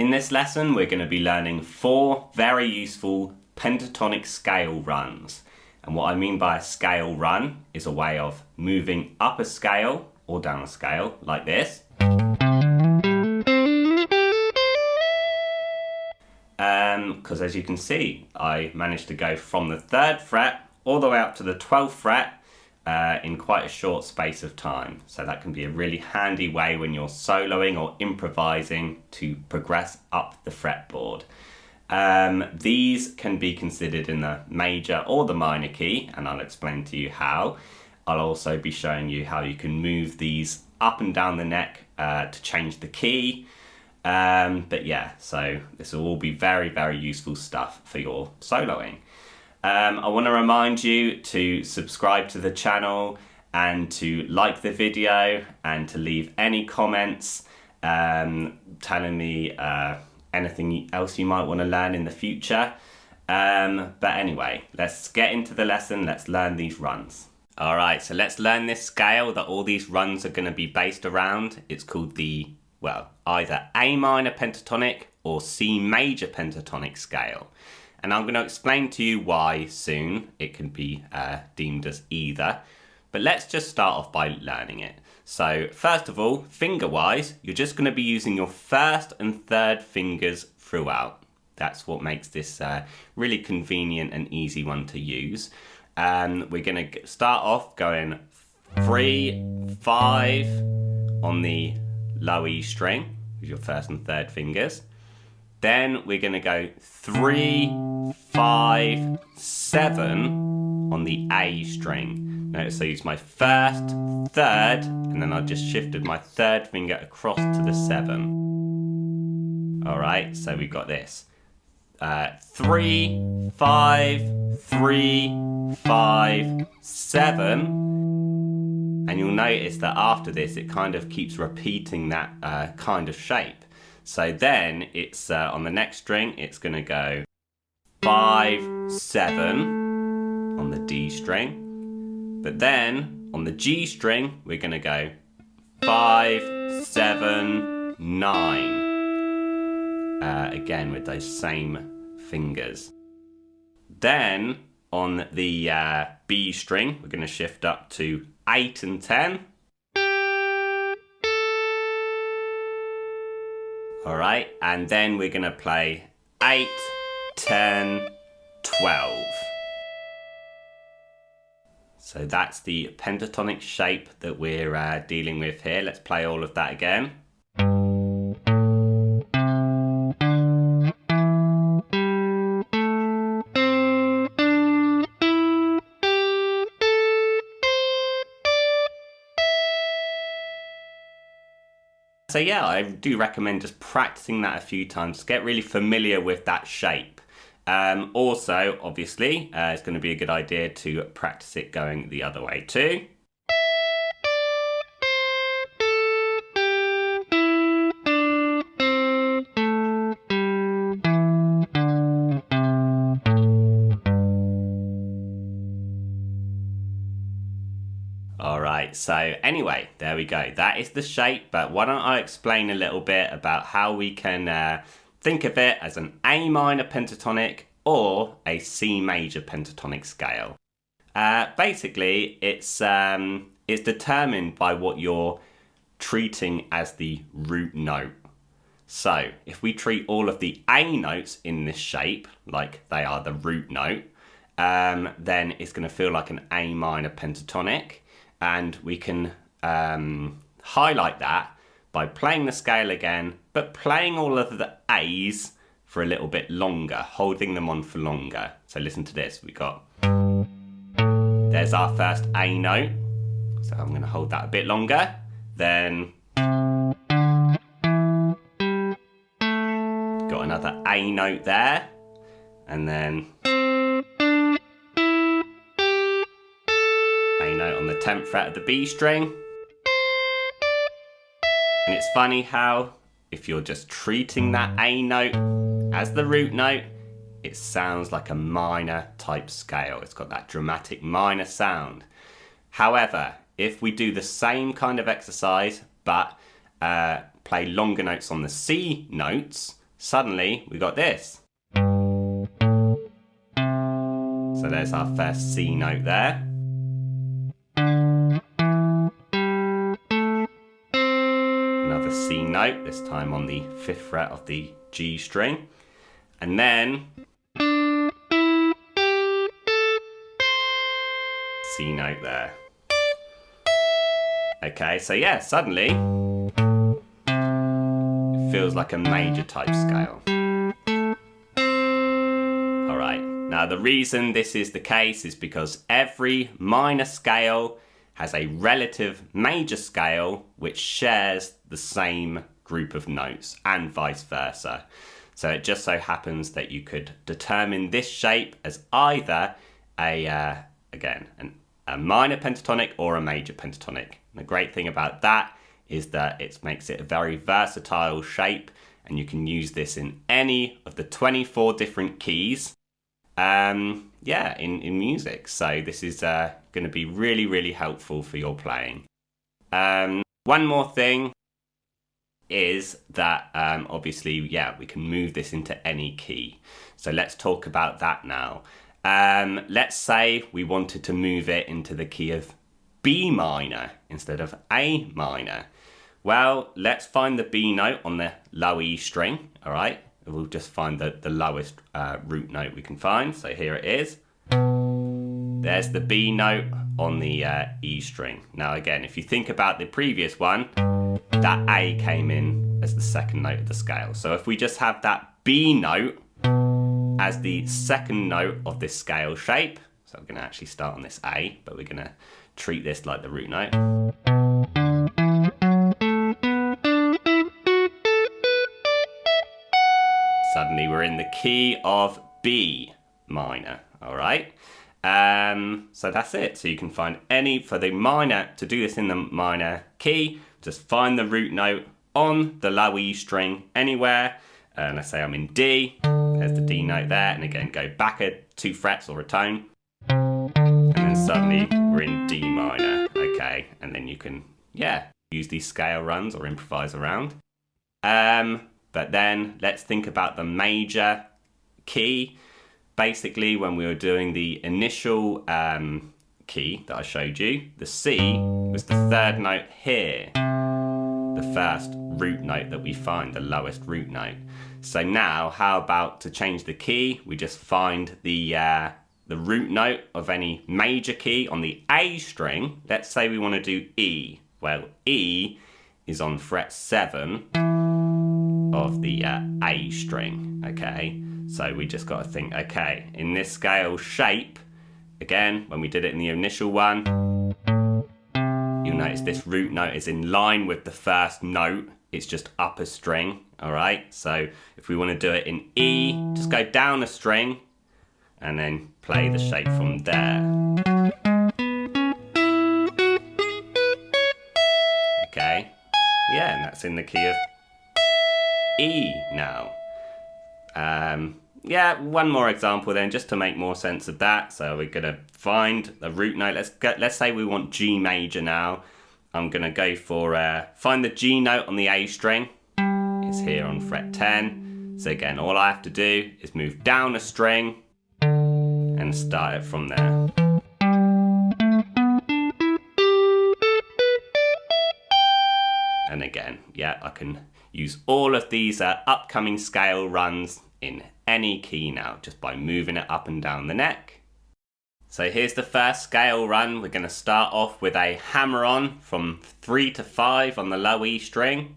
In this lesson, we're going to be learning 4 very useful pentatonic scale runs. And what I mean by a scale run is a way of moving up a scale or down a scale like this. Because as you can see, I managed to go from the 3rd fret all the way up to the 12th fret in quite a short space of time. So that can be a really handy way when you're soloing or improvising to progress up the fretboard. These can be considered in the major or the minor key, and I'll explain to you how. I'll also be showing you how you can move these up and down the neck to change the key. But yeah, so this will all be very, very useful stuff for your soloing. I want to remind you to subscribe to the channel and to like the video and to leave any comments telling me anything else you might want to learn in the future. But anyway, let's get into the lesson. Let's learn these runs. Alright, so let's learn this scale that all these runs are going to be based around. It's called the, either A minor pentatonic or C major pentatonic scale. And I'm going to explain to you why soon it can be deemed as either. But let's just start off by learning it. So first of all, finger-wise, you're just going to be using your 1st and 3rd fingers throughout. That's what makes this really convenient and easy one to use. We're going to start off going 3, 5 on the low E string with your 1st and 3rd fingers. Then we're going to go 3, 5, 7 on the A string. Notice I used my 1st, 3rd, and then I just shifted my 3rd finger across to the 7. Alright, so we've got this. 3, 5, 3, 5, 7. And you'll notice that after this, it kind of keeps repeating that kind of shape. So then it's on the next string, it's going to go 5, 7 on the D string. But then on the G string, we're going to go 5, 7, 9. Again with those same fingers. Then on the B string, we're going to shift up to 8 and 10. Alright, and then we're going to play 8, 10, 12. So that's the pentatonic shape that we're dealing with here. Let's play all of that again. So yeah, I do recommend just practicing that a few times to get really familiar with that shape. Also, obviously, it's going to be a good idea to practice it going the other way too. Alright, so anyway, there we go. That is the shape, but why don't I explain a little bit about how we can think of it as an A minor pentatonic or a C major pentatonic scale. Basically, it's determined by what you're treating as the root note. So, if we treat all of the A notes in this shape, like they are the root note, then it's going to feel like an A minor pentatonic. And we can highlight that by playing the scale again, but playing all of the A's for a little bit longer, holding them on for longer. So listen to this. We got, there's our first A note. So I'm going to hold that a bit longer. Then got another A note there. And then A note on the 10th fret of the B string. And it's funny how if you're just treating that A note as the root note, it sounds like a minor type scale. It's got that dramatic minor sound. However, if we do the same kind of exercise but play longer notes on the C notes, suddenly we got this. So there's our first C note there. Another C note, this time on the 5th fret of the G string. And then C note there. Okay, so yeah, suddenly it feels like a major type scale. Alright, now the reason this is the case is because every minor scale has a relative major scale which shares the same group of notes, and vice versa. So it just so happens that you could determine this shape as either a minor pentatonic or a major pentatonic. And the great thing about that is that it makes it a very versatile shape, and you can use this in any of the 24 different keys in music. So this is going to be really, really helpful for your playing. One more thing is that obviously, we can move this into any key. So let's talk about that now. Let's say we wanted to move it into the key of B minor instead of A minor. Well, let's find the B note on the low E string, all right? We'll just find the lowest root note we can find. So here it is. There's the B note on the E string. Now again, if you think about the previous one, that A came in as the second note of the scale. So if we just have that B note as the second note of this scale shape, so we're going to actually start on this A, but we're going to treat this like the root note. Suddenly we're in the key of B minor, all right? So that's it. So you can find for the minor, to do this in the minor key, just find the root note on the low E string anywhere. And let's say I'm in D, there's the D note there, and again, go back 2 frets or a tone. And then suddenly we're in D minor, okay? And then you can, use these scale runs or improvise around. But then let's think about the major key. Basically, when we were doing the initial key that I showed you, the C was the 3rd note here, the first root note that we find, the lowest root note. So now, how about to change the key, we just find the root note of any major key on the A string. Let's say we want to do E. Well, E is on fret 7 of the A string, okay? So we just got to think, okay, in this scale shape, again, when we did it in the initial one, you'll notice this root note is in line with the first note. It's just up a string, all right? So if we want to do it in E, just go down a string and then play the shape from there. Okay, and that's in the key of E now. One more example then, just to make more sense of that. So we're going to find the root note. Let's say we want G major now. I'm going to go for find the G note on the A string. It's here on fret 10. So again, all I have to do is move down a string and start it from there. And again, I can use all of these upcoming scale runs in any key now, just by moving it up and down the neck. So here's the first scale run. We're going to start off with a hammer on from 3 to 5 on the low E string.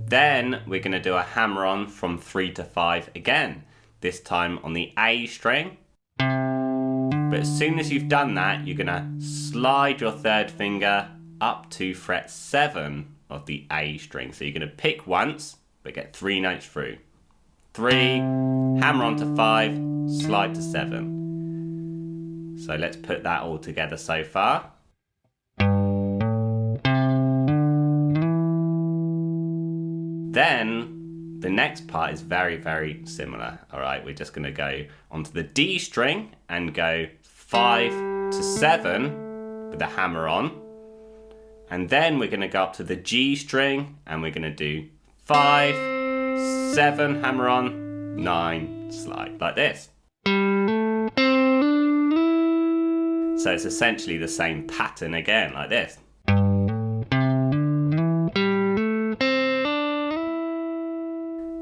Then we're going to do a hammer on from 3 to 5 again, this time on the A string. But as soon as you've done that, you're going to slide your 3rd finger up to fret 7 of the A string. So you're going to pick once, but get 3 notes through. 3, hammer on to 5, slide to 7. So let's put that all together so far. Then the next part is very, very similar. All right, we're just going to go onto the D string and go 5 to 7 with the hammer on. And then we're going to go up to the G string and we're going to do 5, 7, hammer on, 9, slide, like this. So it's essentially the same pattern again, like this.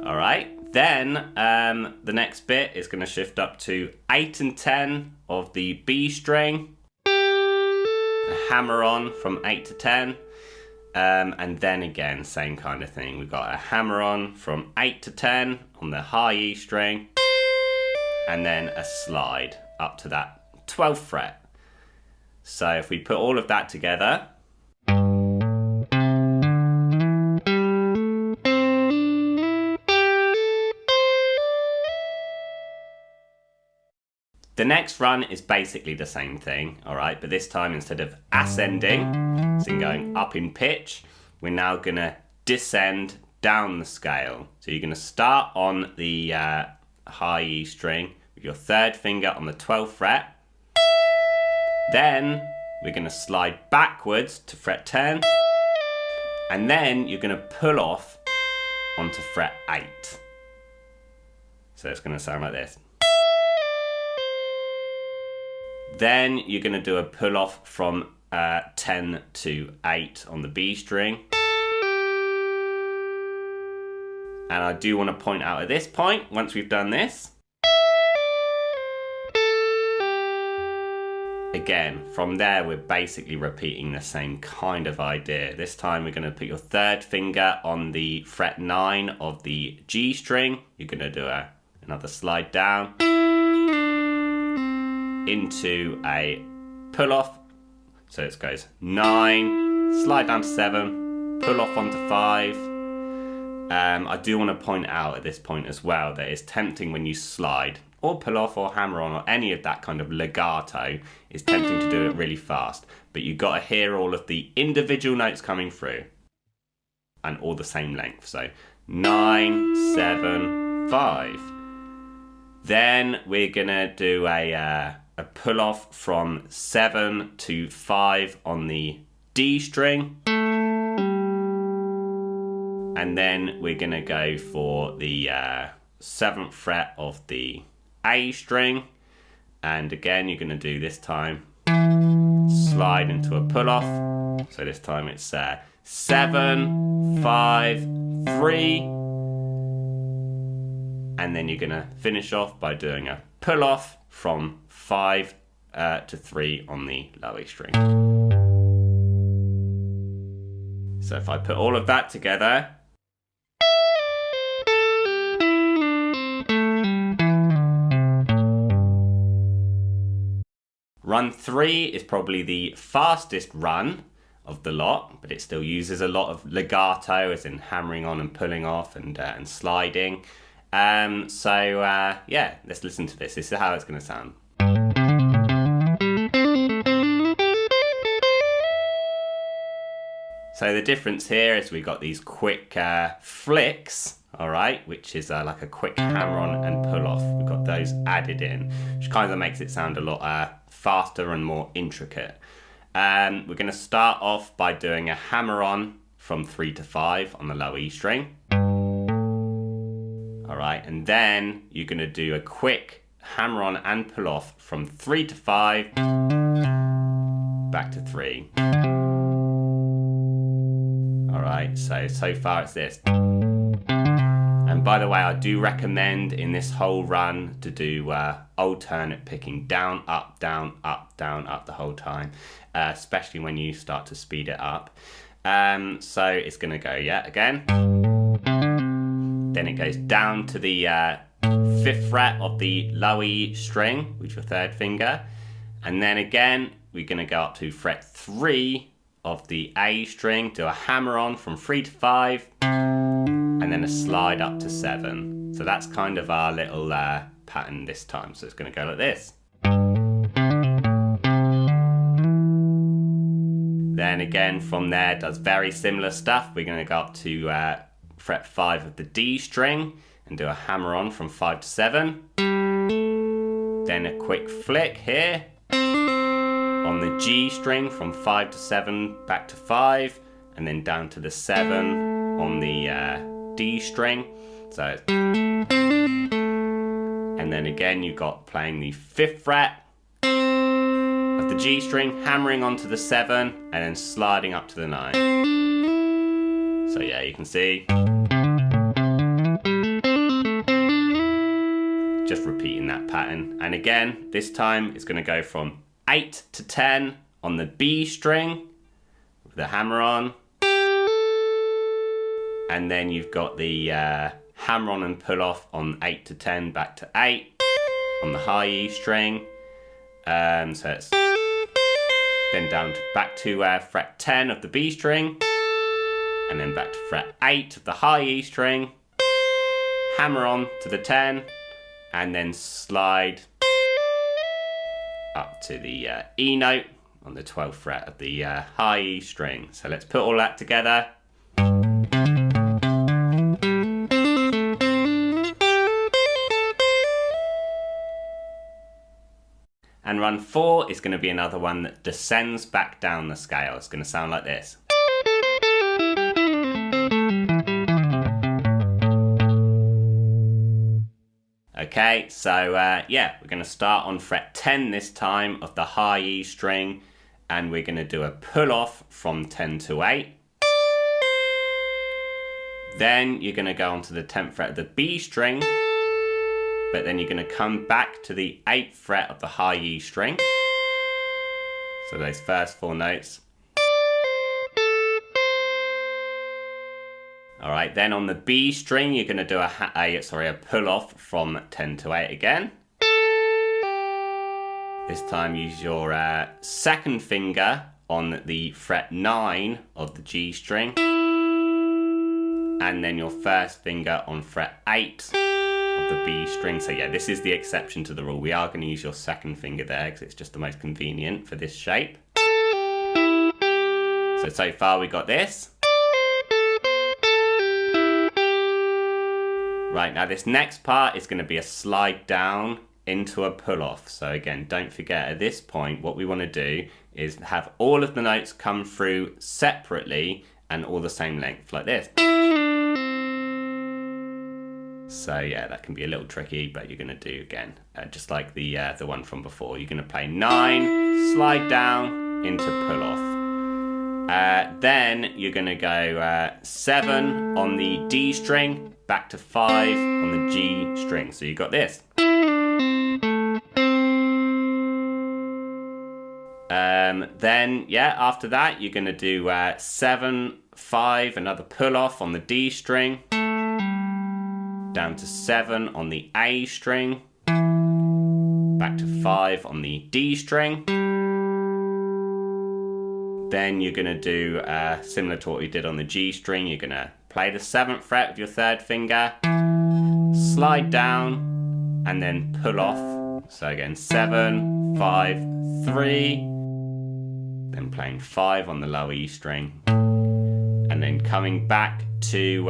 Alright, then the next bit is going to shift up to 8 and 10 of the B string, a hammer on from 8 to 10, and then again, same kind of thing. We've got a hammer on from 8 to 10 on the high E string, and then a slide up to that 12th fret. So if we put all of that together, the next run is basically the same thing, all right? But this time, instead of ascending, so going up in pitch, we're now gonna descend down the scale. So you're gonna start on the high E string with your 3rd finger on the 12th fret. Then we're gonna slide backwards to fret 10. And then you're gonna pull off onto fret 8. So it's gonna sound like this. Then you're going to do a pull off from 10 to 8 on the B string. And I do want to point out at this point, once we've done this, again, from there we're basically repeating the same kind of idea. This time we're going to put your 3rd finger on the fret 9 of the G string. You're going to do another slide down into a pull off. So it goes 9, slide down to 7, pull off onto 5. I do want to point out at this point as well that it's tempting when you slide or pull off or hammer on or any of that kind of legato, it's tempting to do it really fast. But you've got to hear all of the individual notes coming through and all the same length. So 9, 7, 5. Then we're going to do a pull off from 7 to 5 on the D string. And then we're going to go for the 7th fret of the A string. And again, you're going to do this time slide into a pull off. So this time it's 7, 5, 3. And then you're going to finish off by doing a pull off from 5 to 3 on the low E string. So if I put all of that together, run 3 is probably the fastest run of the lot, but it still uses a lot of legato, as in hammering on and pulling off and sliding. Yeah, let's listen to this. This is how it's going to sound. So the difference here is we've got these quick flicks, all right, which is like a quick hammer on and pull off. We've got those added in, which kind of makes it sound a lot faster and more intricate. We're going to start off by doing a hammer on from 3 to 5 on the low E string. All right, and then you're going to do a quick hammer on and pull off from 3 to 5, back to 3. All right, so far it's this. And by the way, I do recommend in this whole run to do alternate picking, down, up, down, up, down, up the whole time, especially when you start to speed it up. So it's going to go, again. Then it goes down to the 5th fret of the low E string with your 3rd finger. And then again, we're going to go up to fret 3 of the A string, do a hammer on from 3 to 5, and then a slide up to 7. So that's kind of our little pattern this time. So it's going to go like this. Then again from there does very similar stuff. We're going to go up to fret 5 of the D string and do a hammer on from 5 to 7. Then a quick flick here on the G string from 5 to 7 back to 5, and then down to the 7 on the D string. So, and then again you've got playing the 5th fret of the G string, hammering onto the 7, and then sliding up to the 9. So yeah, you can see. Just repeating that pattern. And again, this time it's going to go from 8 to 10 on the B string with the hammer on. And then you've got the hammer on and pull off on 8 to 10 back to 8 on the high E string. So it's then down to back to fret 10 of the B string, and then back to fret 8 of the high E string, hammer on to the 10, and then slide up to the E note on the 12th fret of the high E string. So let's put all that together. And run 4 is going to be another one that descends back down the scale. It's going to sound like this. Okay, so yeah, we're going to start on fret 10 this time of the high E string, and we're going to do a pull off from 10 to 8. Then you're going to go onto the 10th fret of the B string, but then you're going to come back to the 8th fret of the high E string. So those first 4 notes. All right, then on the B string, you're going to do a pull off from 10 to 8 again. This time use your 2nd finger on the fret 9 of the G string, and then your 1st finger on fret 8 of the B string. So yeah, this is the exception to the rule. We are going to use your 2nd finger there because it's just the most convenient for this shape. So far we got this. Right, now this next part is going to be a slide down into a pull off. So again, don't forget at this point, what we want to do is have all of the notes come through separately and all the same length like this. So yeah, that can be a little tricky, but you're going to do again, just like the one from before. You're going to play 9, slide down into pull off. Then you're going to go 7 on the D string, back to 5 on the G string. So you got this. Then yeah, after that you're going to do 7, 5, another pull off on the D string, down to 7 on the A string, back to 5 on the D string. Then you're going to do similar to what we did on the G string. You're going to play the 7th fret with your 3rd finger, slide down, and then pull off. So again, 7, 5, 3, then playing 5 on the low E string, and then coming back to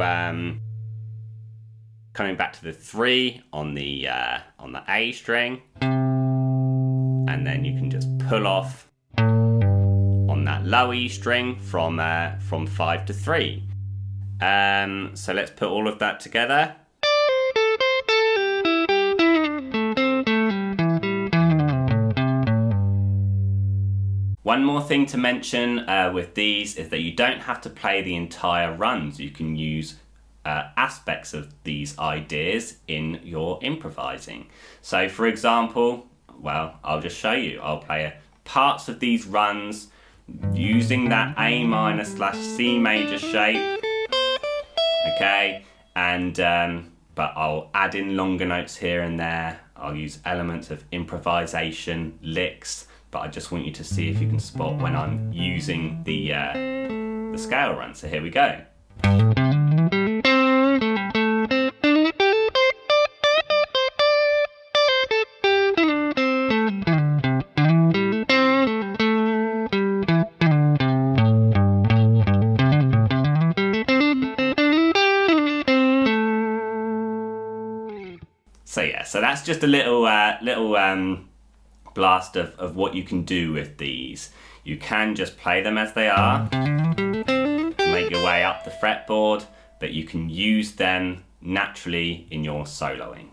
the 3 on the A string, and then you can just pull off on that low E string from 5 to 3. So let's put all of that together. One more thing to mention with these is that you don't have to play the entire runs. You can use aspects of these ideas in your improvising. So for example, well, I'll just show you. I'll play parts of these runs using that A minor / C major shape. Okay, and but I'll add in longer notes here and there. I'll use elements of improvisation, licks, but I just want you to see if you can spot when I'm using the scale run. So here we go. So yeah, so that's just a little blast of what you can do with these. You can just play them as they are, make your way up the fretboard, that you can use them naturally in your soloing.